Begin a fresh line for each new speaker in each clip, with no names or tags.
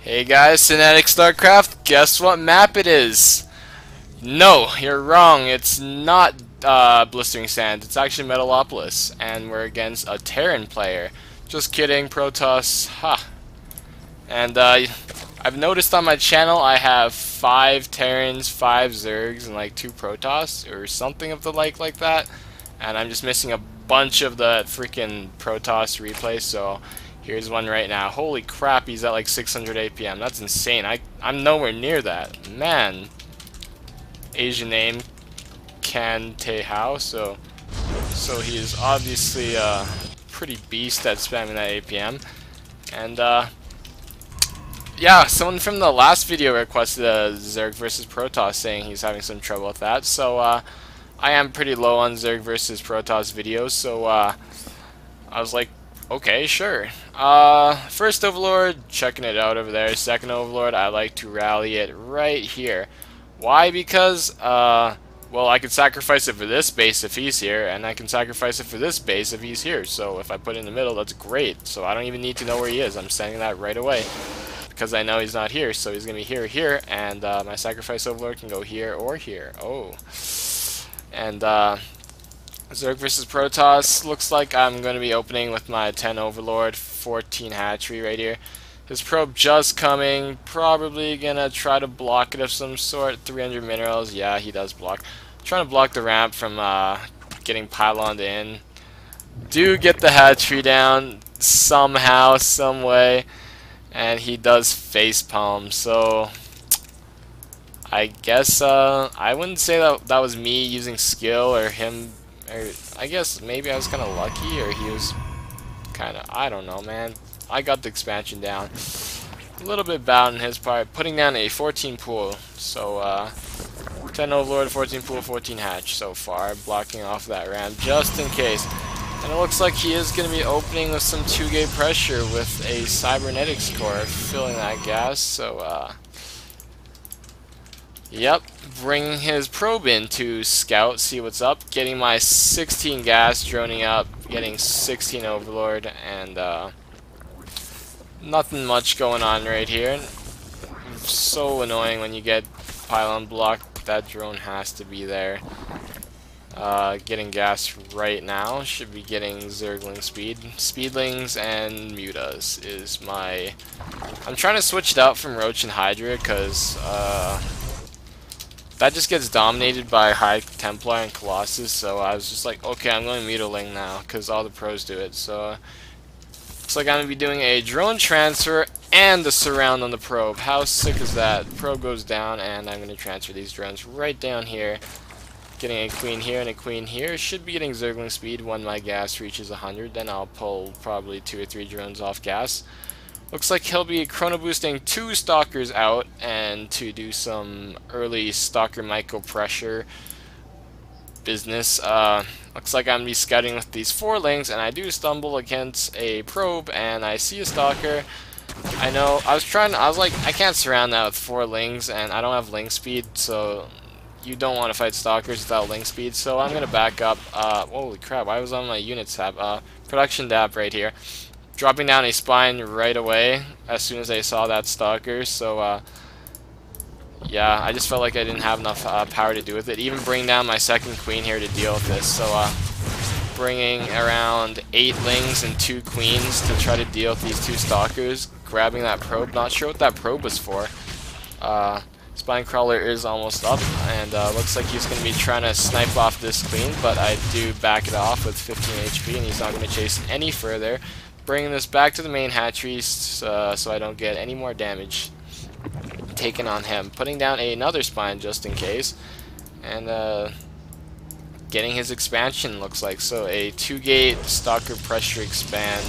Hey guys, SanaticStarcraft, guess what map it is? No, you're wrong. It's not Blistering Sands. It's actually Metalopolis, and we're against a Terran player. Just kidding, Protoss. Ha. And I've noticed on my channel I have 5 Terrans, 5 Zergs, and like 2 Protoss, or something of the like that. And I'm just missing a bunch of the freaking Protoss replays, so here's one right now. Holy crap, he's at like 600 APM. That's insane. I'm nowhere near that. Man. Asian name, KanTeHao, so he is obviously a pretty beast at spamming that APM. And yeah, someone from the last video requested a Zerg versus Protoss, saying he's having some trouble with that. So I am pretty low on Zerg versus Protoss videos, so I was like, okay, sure. First Overlord, checking it out over there. Second Overlord, I like to rally it right here. Why? Because, well, I could sacrifice it for this base if he's here, and I can sacrifice it for this base if he's here. So if I put it in the middle, that's great. So I don't even need to know where he is. I'm sending that right away, because I know he's not here. So he's going to be here or here, and my sacrifice Overlord can go here or here. Oh. And, Zerg versus Protoss, looks like I'm going to be opening with my 10 Overlord, 14 Hatchery right here. His probe just coming, probably gonna try to block it of some sort. 300 minerals, yeah, he does block. Trying to block the ramp from getting pyloned in. Do get the hatchery down somehow, some way, and he does facepalm. So I guess I wouldn't say that was me using skill or him. Or I guess maybe I was kind of lucky, or he was kind of, I don't know, man. I got the expansion down. A little bit bad on his part, putting down a 14 pool. So 10 Overlord, 14 pool, 14 hatch so far, blocking off that ramp just in case. And it looks like he is going to be opening with some 2-gate pressure with a cybernetics core, filling that gas. So yep, bring his probe in to scout, see what's up, getting my 16 gas, droning up, getting 16 Overlord, and nothing much going on right here. So annoying when you get pylon blocked. That drone has to be there. Getting gas right now. Should be getting Zergling speed. Speedlings and Mutas is my... I'm trying to switch it out from Roach and Hydra because that just gets dominated by High Templar and Colossus. So I was just like, okay, I'm going Mutaling now because all the pros do it. So looks like I'm going to be doing a drone transfer and the surround on the probe. How sick is that? The probe goes down, and I'm going to transfer these drones right down here. Getting a queen here and a queen here. Should be getting Zergling speed when my gas reaches 100. Then I'll pull probably 2 or 3 drones off gas. Looks like he'll be chrono boosting 2 stalkers out, and to do some early stalker micro pressure business. Looks like I'm going to be scouting with these 4 links, and I do stumble against a probe, and I see a stalker. I know, I was like, I can't surround that with 4 lings, and I don't have link speed, so you don't want to fight stalkers without link speed, so I'm going to back up. Holy crap, I was on my units tab. Production tab right here. Dropping down a spine right away as soon as I saw that stalker, so yeah, I just felt like I didn't have enough power to do with it. Even bring down my second queen here to deal with this. So bringing around 8 lings and 2 queens to try to deal with these 2 stalkers. Grabbing that probe. Not sure what that probe was for. Spine crawler is almost up, and looks like he's going to be trying to snipe off this queen, but I do back it off with 15 HP, and he's not going to chase any further. Bringing this back to the main hatcheries so I don't get any more damage taken on him. Putting down another spine just in case, and getting his expansion, looks like. So a 2-gate stalker pressure expand,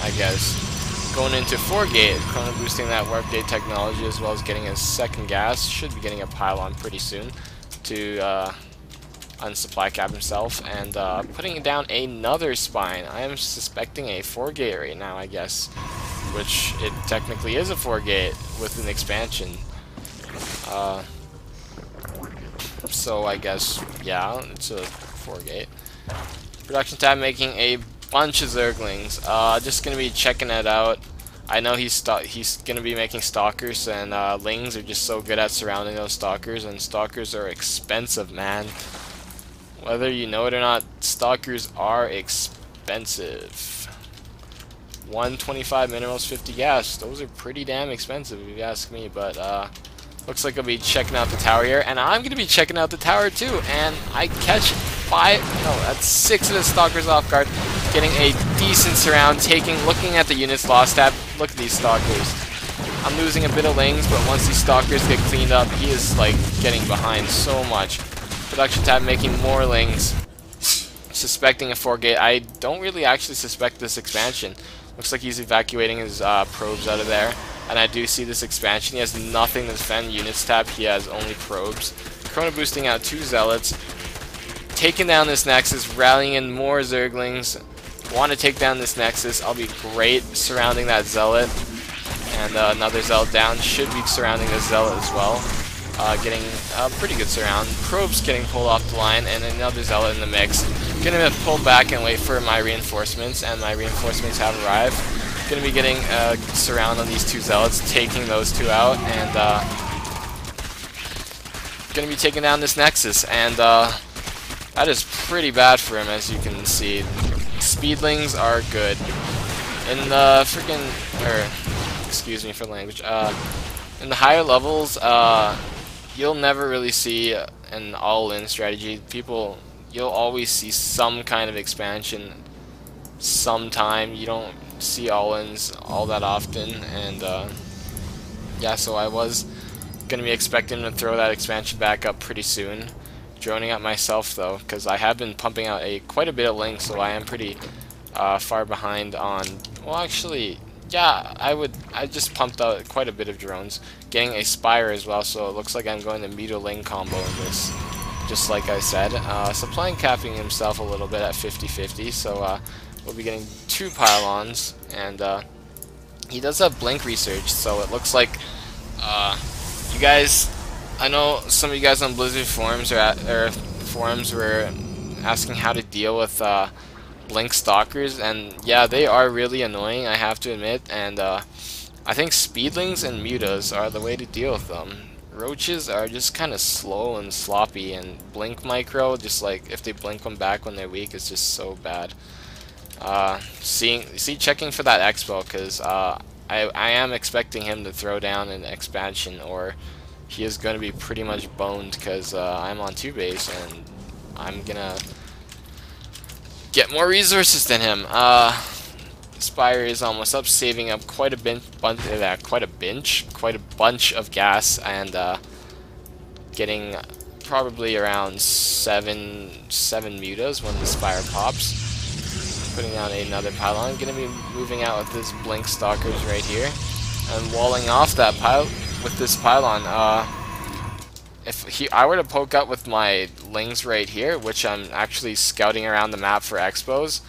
I guess. Going into 4-gate, chrono boosting that warp gate technology, as well as getting his second gas. Should be getting a pylon pretty soon to unsupply cap himself, and putting down another spine. I am suspecting a 4-gate right now, I guess, which it technically is a 4-gate with an expansion. So I guess, yeah, it's a 4-gate. Production tab making a bunch of Zerglings. Just gonna be checking it out. I know he's gonna be making stalkers, and lings are just so good at surrounding those stalkers, and stalkers are expensive, man. Whether you know it or not, stalkers are expensive. 125 minerals, 50 gas. Those are pretty damn expensive if you ask me, but looks like I'll be checking out the tower here, and I'm gonna be checking out the tower too, and I catch that's 6 of the stalkers off guard, getting a decent surround, looking at the units lost tab. Look at these stalkers. I'm losing a bit of lings, but once these stalkers get cleaned up, he is like getting behind so much. Production tab making more lings. Suspecting a 4-gate. I don't really actually suspect this expansion. Looks like he's evacuating his probes out of there. And I do see this expansion. He has nothing to defend units tab. He has only probes. Chrono boosting out 2 zealots. Taking down this nexus. Rallying in more zerglings. Want to take down this nexus. I'll be great surrounding that zealot. And another zealot down. Should be surrounding this zealot as well. Getting a pretty good surround. Probes getting pulled off the line, and another zealot in the mix. Gonna pull back and wait for my reinforcements, and my reinforcements have arrived. Gonna be getting a surround on these 2 zealots, taking those 2 out, and gonna be taking down this nexus, and that is pretty bad for him, as you can see. Speedlings are good. In the excuse me for the language, in the higher levels, you'll never really see an all-in strategy. You'll always see some kind of expansion sometime. You don't see all-ins all that often, and yeah, so I was gonna be expecting to throw that expansion back up pretty soon. Droning out myself though, because I have been pumping out quite a bit of links, so I am pretty far behind on. Well, actually, yeah, I just pumped out quite a bit of drones, getting a Spire as well, so it looks like I'm going to meet a Ling combo in this, just like I said. Supplying capping himself a little bit at 50-50, so we'll be getting 2 pylons, and he does have blink research, so it looks like you guys, I know some of you guys on Blizzard forums were asking how to deal with blink stalkers, and yeah, they are really annoying, I have to admit, and I think speedlings and mutas are the way to deal with them. Roaches are just kind of slow and sloppy, and blink micro, just like if they blink them back when they're weak, is just so bad. Checking for that expo, because I am expecting him to throw down an expansion, or he is going to be pretty much boned, because I'm on 2 base and I'm gonna get more resources than him. Spire is almost up, saving up quite a bunch of gas, and getting probably around 7 mutas when the Spire pops. Putting down another pylon. Gonna be moving out with this blink stalkers right here, and walling off that with this pylon. If I were to poke out with my lings right here, which I'm actually scouting around the map for expos,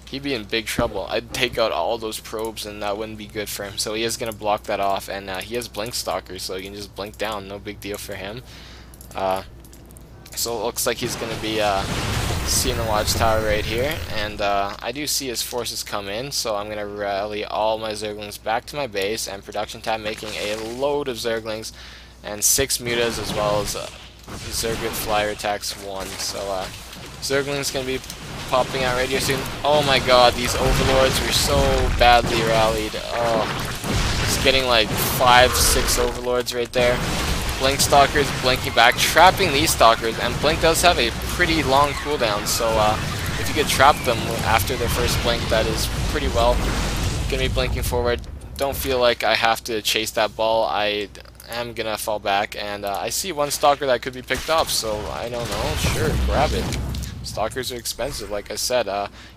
he'd be in big trouble. I'd take out all those probes, and that wouldn't be good for him. So he is going to block that off, and he has blink stalkers, so he can just blink down. No big deal for him. So it looks like he's going to be seeing the watchtower right here, and I do see his forces come in, so I'm going to rally all my zerglings back to my base, and production tab making a load of zerglings, and 6 mutas, as well as Zergit flyer attacks 1. So Zergling's gonna be popping out right here soon. Oh my god, these overlords were so badly rallied. Oh, it's getting like 5-6 overlords right there. Blink stalkers blinking back, trapping these stalkers, and blink does have a pretty long cooldown, so if you could trap them after their first blink, that is pretty well. Gonna be blinking forward. Don't feel like I have to chase that ball. I am gonna fall back, and I see 1 stalker that could be picked up, so I don't know. Sure, grab it. Stalkers are expensive, like I said.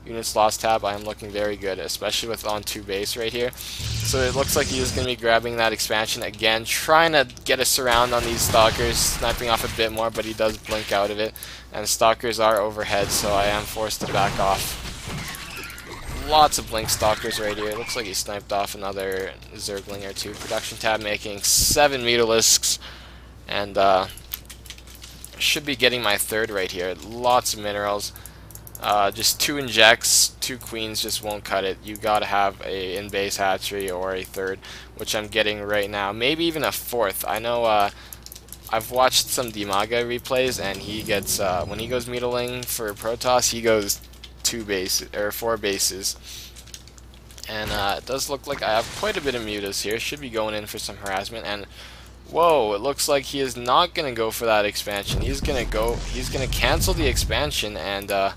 Units lost tab, I am looking very good, especially with on 2 base right here. So it looks like he is gonna be grabbing that expansion again, trying to get a surround on these stalkers, sniping off a bit more, but he does blink out of it, and stalkers are overhead, so I am forced to back off. Lots of blink stalkers right here. It looks like he sniped off another zergling or 2. Production tab making 7 mutalisks, and should be getting my 3rd right here. Lots of minerals. Just 2 injects, 2 queens just won't cut it. You gotta have a in-base hatchery or a 3rd, which I'm getting right now. Maybe even a 4th. I know I've watched some Dimaga replays, and he gets when he goes Mutaling for Protoss, he goes 2 bases or 4 bases. And it does look like I have quite a bit of mutas here. Should be going in for some harassment. And whoa, it looks like he is not gonna go for that expansion. He's gonna cancel the expansion and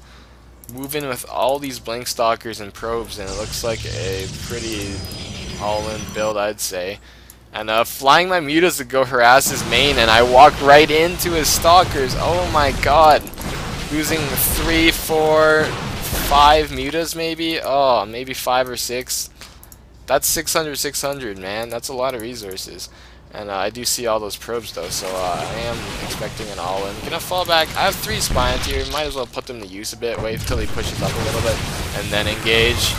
move in with all these Blink Stalkers and probes, and it looks like a pretty all-in build, I'd say. And flying my mutas to go harass his main, and I walk right into his stalkers. Oh my god. Losing 3, 4, 5 mutas maybe? Oh, maybe 5 or 6. That's 600, man. That's a lot of resources. And I do see all those probes though, so I am expecting an all-in. Gonna fall back. I have 3 Spines here. Might as well put them to use a bit. Wait till he pushes up a little bit, and then engage.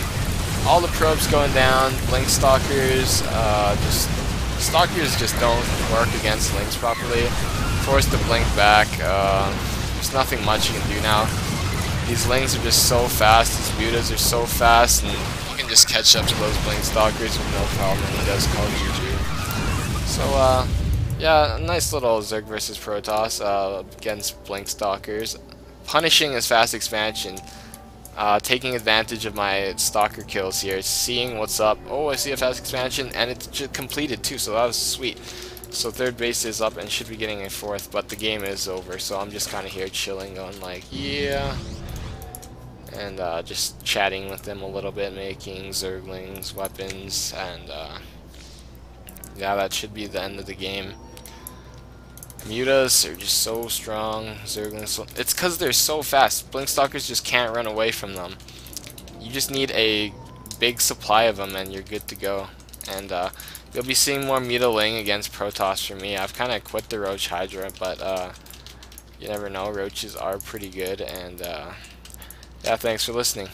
All the probes going down. Blink Stalkers. Stalkers just don't work against Lynx properly. Forced to blink back. There's nothing much you can do now. These Lynx are just so fast. These mutas are so fast, and you can just catch up to those Blink Stalkers with no problem. And he does call GG. So, yeah, a nice little Zerg versus Protoss against Blink Stalkers. Punishing his fast expansion. Taking advantage of my Stalker kills here. Seeing what's up. Oh, I see a fast expansion, and it's just completed too, so that was sweet. So 3rd base is up and should be getting a 4th, but the game is over, so I'm just kind of here chilling, going like, yeah. And just chatting with them a little bit, making Zerglings, weapons, and yeah, that should be the end of the game. Mutas are just so strong. Zerglings, it's because they're so fast. Blink Stalkers just can't run away from them. You just need a big supply of them, and you're good to go. And you'll be seeing more Mutaling against Protoss for me. I've kind of quit the Roach Hydra, but you never know. Roaches are pretty good. And yeah, thanks for listening.